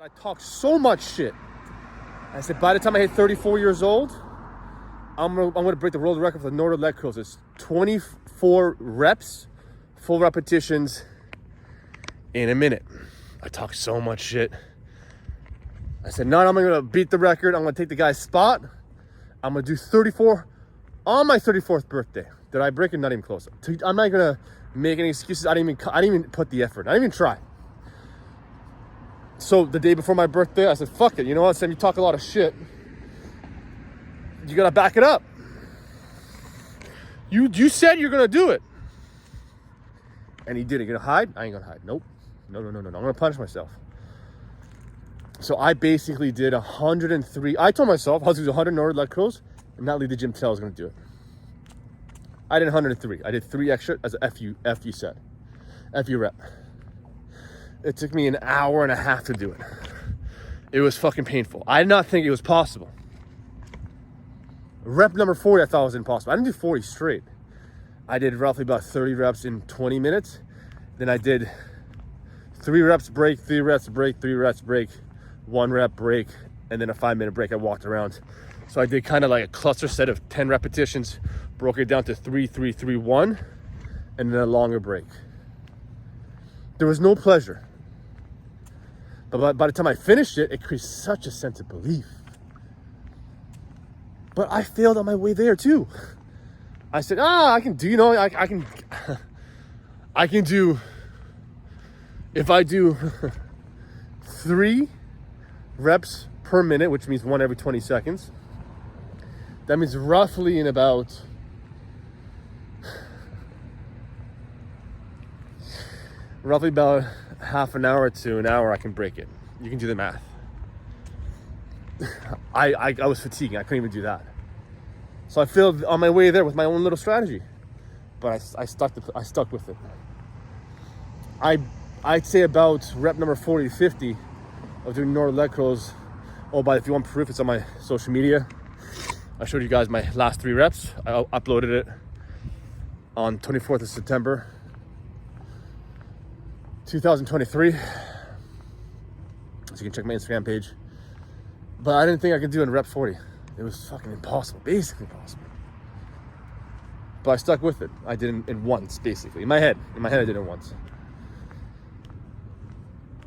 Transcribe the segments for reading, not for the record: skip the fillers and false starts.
I talked so much shit. I said, by the time I hit 34 years old, I'm gonna break the world record for the Nordic leg curls. It's 24 reps, full repetitions in a minute. I talked so much shit. I said, not only am I gonna beat the record, I'm gonna take the guy's spot. I'm gonna do 34 on my 34th birthday. Did I break it? Not even close. I'm not gonna make any excuses. I didn't even put the effort. I didn't even try. So the day before my birthday, I said, fuck it. You know what? Sam, you talk a lot of shit. You gotta back it up. You said you're gonna do it. And he did it. You gonna hide? I ain't gonna hide. Nope. No. I'm gonna punish myself. So I basically did 103. I told myself I was gonna do 100 Nordic leg curls and not leave the gym till I was gonna do it. I did 103. I did 3 extra as a FU set. FU rep. It took me an hour and a half to do it. It was fucking painful. I did not think it was possible. Rep number 40, I thought was impossible. I didn't do 40 straight. I did roughly about 30 reps in 20 minutes. Then I did 3 reps break, 3 reps break, 3 reps break, 1 rep break, and then a 5-minute break. I walked around. So I did kind of like a cluster set of 10 repetitions, broke it down to 3, 3, 3, 1, and then a longer break. There was no pleasure. But by the time I finished it, it created such a sense of belief. But I failed on my way there too. I said, I can do, I can do, if I do 3 reps per minute, which means 1 every 20 seconds, that means roughly in about half an hour to an hour, I can break it. You can do the math. I was fatiguing. I couldn't even do that. So I failed on my way there with my own little strategy, but I stuck with it. I'd say about rep number 40 to 50 of doing Nordic leg curls. Oh, but if you want proof, it's on my social media. I showed you guys my last 3 reps. I uploaded it on 24th of September 2023. So you can check my Instagram page. But I didn't think I could do it in rep 40. It was fucking impossible, basically impossible. But I stuck with it. I did it in once, basically. In my head, I did it once.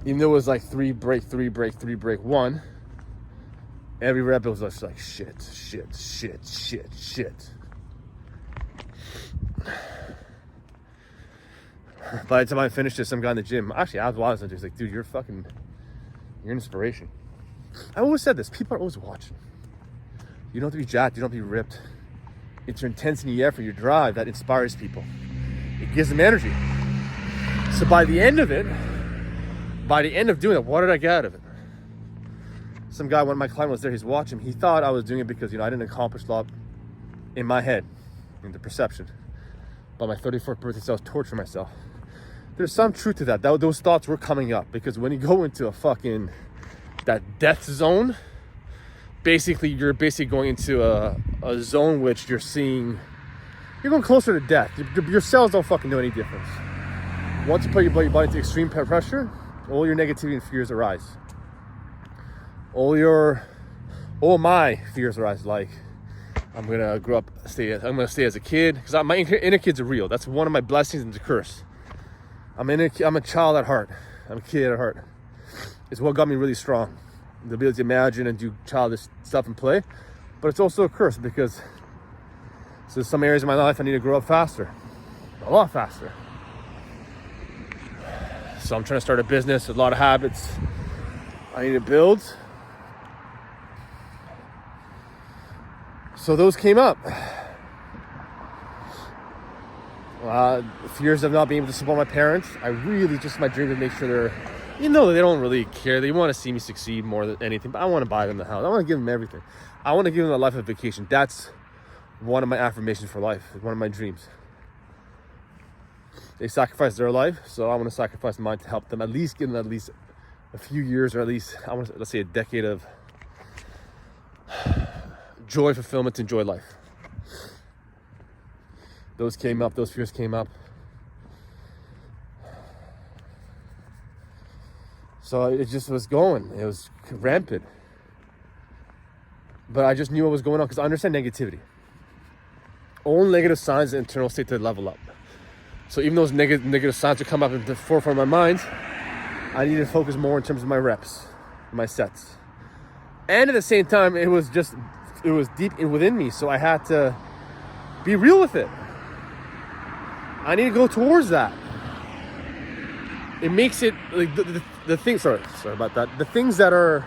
Even though it was like 3 break, 3 break, 3 break, 1. Every rep, it was just like shit. By the time I finished it, some guy in the gym, actually, I was like, dude, you're an inspiration. I always said this, people are always watching. You don't have to be jacked, you don't have to be ripped. It's your intensity, your effort, your drive that inspires people. It gives them energy. So by the end of doing it, what did I get out of it? Some guy, one of my clients was there, he's watching. He thought I was doing it because, I didn't accomplish a lot in my head, in the perception. By my 34th birthday, so I was torturing myself. There's some truth to that. Those thoughts were coming up because when you go into that death zone, you're basically going into a zone which you're going closer to death. Your cells don't fucking know any difference. Once you put your body into extreme pressure, all your negativity and fears arise. All my fears arise, like I'm gonna stay as a kid, because my inner kids are real. That's one of my blessings and a curse. I'm a child at heart. I'm a kid at heart. It's what got me really strong. The ability to imagine and do childish stuff and play. But it's also a curse because there's some areas of my life I need to grow up faster. A lot faster. So I'm trying to start a business, a lot of habits I need to build. So those came up. Fears of not being able to support my parents. My dream to make sure they're, they don't really care. They want to see me succeed more than anything, but I want to buy them the house. I want to give them everything. I want to give them a life of vacation. That's one of my affirmations for life. One of my dreams. They sacrificed their life, so I want to sacrifice mine to help them give them a few years, or let's say a decade of joy, fulfillment, enjoy life. Those fears came up. So it just was going. It was rampant. But I just knew what was going on because I understand negativity. All negative signs, the internal state to level up. So even those negative signs would come up in the forefront of my mind, I needed to focus more in terms of my reps, my sets. And at the same time, it was deep within me. So I had to be real with it. I need to go towards that. It makes it like the things. Sorry about that. The things that are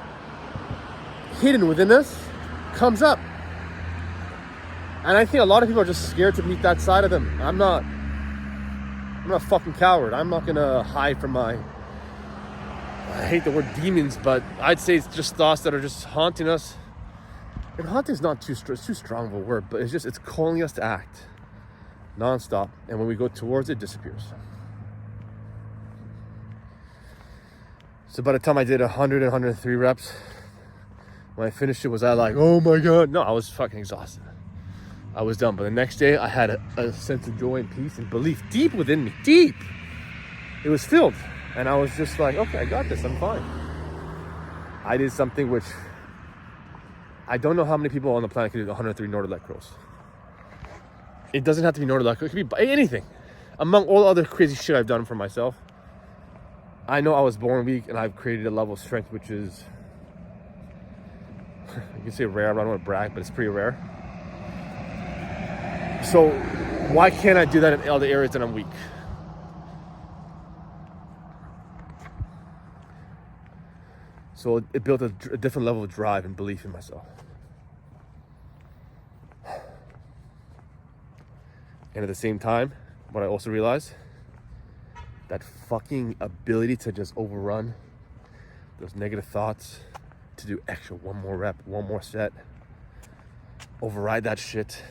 hidden within us comes up, and I think a lot of people are just scared to meet that side of them. I'm not a fucking coward. I'm not gonna hide from my. I hate the word demons, but I'd say it's just thoughts that are just haunting us. And haunting is not too strong of a word, but it's calling us to act nonstop, and when we go towards it, it disappears. So by the time I did 100 and 103 reps, when I finished it, was I like, oh my God? No, I was fucking exhausted. I was done. But the next day, I had a sense of joy and peace and belief deep within me. Deep. It was filled. And I was just like, okay, I got this. I'm fine. I did something which I don't know how many people on the planet can do 103 Nordic leg curls. It doesn't have to be Nordic leg curls. It could be anything. Among all other crazy shit I've done for myself, I know I was born weak, and I've created a level of strength which is, you can say rare, I don't want to brag, but it's pretty rare. So why can't I do that in other areas that I'm weak? So it built a different level of drive and belief in myself. And at the same time, what I also realized, that fucking ability to just overrun those negative thoughts, to do extra, one more rep, one more set, override that shit.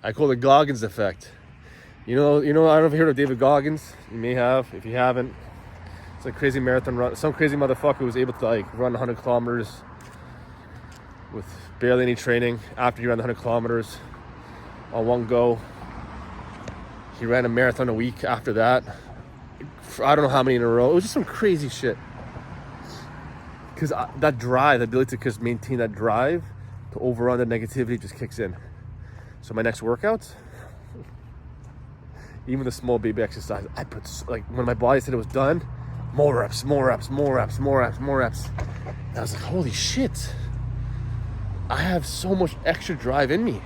I call it Goggins effect. You know, I don't know if you heard of David Goggins. You may have. If you haven't, it's a crazy marathon run. Some crazy motherfucker who was able to like run 100 kilometers with barely any training. After he ran the 100 kilometers on one go, he ran a marathon a week after that. I don't know how many in a row. It was just some crazy shit. Because that drive, the ability to just maintain that drive, to overrun the negativity, just kicks in. So my next workouts, even the small baby exercise, I put, like, when my body said it was done, more reps, more reps, more reps, more reps, more reps. And I was like, holy shit. I have so much extra drive in me.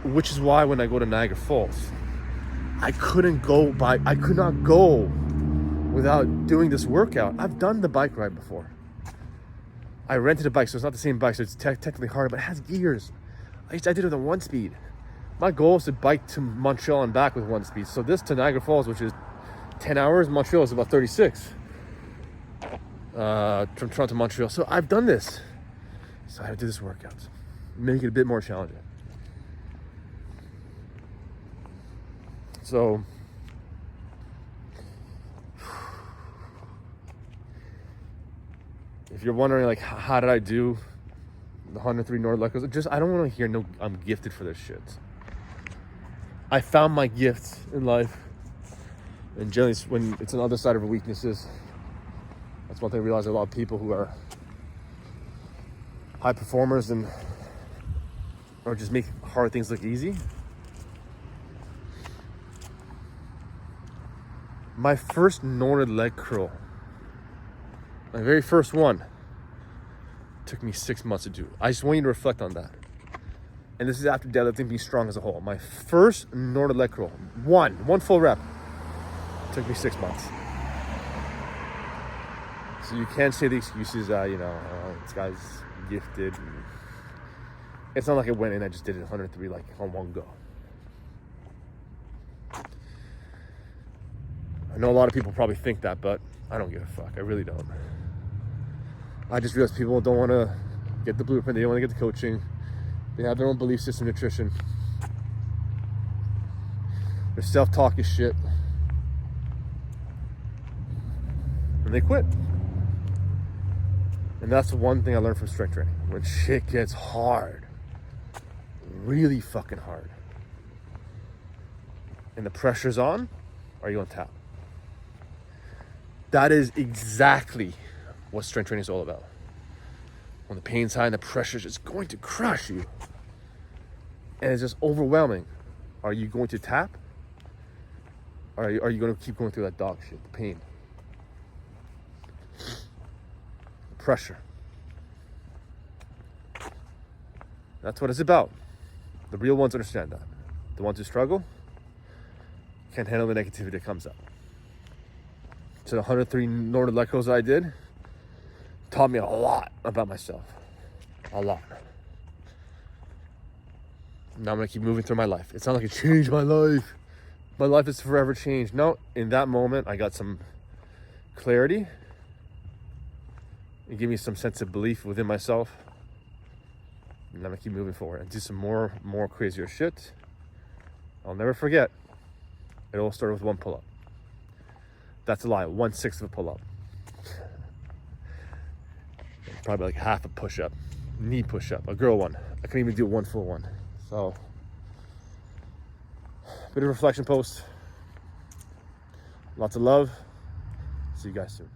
Which is why when I go to Niagara Falls, I could not go without doing this workout. I've done the bike ride before. I rented a bike, so it's not the same bike, so it's technically harder, but it has gears. I did it with a 1-speed. My goal is to bike to Montreal and back with 1-speed. So this to Niagara Falls, which is 10 hours, Montreal is about 36. From Toronto to Montreal. So I've done this. So I have to do this workout. Make it a bit more challenging. So if you're wondering, like, how did I do the 103 Nordic leg curls, just, I don't want to hear no, I'm gifted for this shit. I found my gifts in life, and generally when it's on the other side of our weaknesses, that's one thing I realize. A lot of people who are high performers and or just make hard things look easy. My first Nordic leg curl, my very first one, took me 6 months to do. I just want you to reflect on that. And this is after deadlifting, being strong as a whole. My first Nordic leg curl, one full rep, took me 6 months. So you can't say the excuses, this guy's gifted. It's not like I went in, I just did it 103 like on one go. I know a lot of people probably think that, but I don't give a fuck. I really don't. I just realize people don't want to get the blueprint. They don't want to get the coaching. They have their own belief system, nutrition. Their self-talk is shit. And they quit. And that's the one thing I learned from strength training. When shit gets hard, really fucking hard, and the pressure's on, are you on tap? That is exactly what strength training is all about. When the pain's high and the pressure is just going to crush you, and it's just overwhelming, are you going to tap? Or are you going to keep going through that dog shit, the pain, the pressure? That's what it's about. The real ones understand that. The ones who struggle can't handle the negativity that comes up. So the 103 Nordic lecos I did taught me a lot about myself. A lot. Now I'm going to keep moving through my life. It's not like it changed my life. My life is forever changed. No, in that moment, I got some clarity. It gave me some sense of belief within myself. And I'm going to keep moving forward and do some more crazier shit. I'll never forget. It all started with one pull-up. That's a lie. 1/6 of a pull-up. Probably like half a push-up. Knee push-up. A girl one. I couldn't even do one full one. So, bit of reflection post. Lots of love. See you guys soon.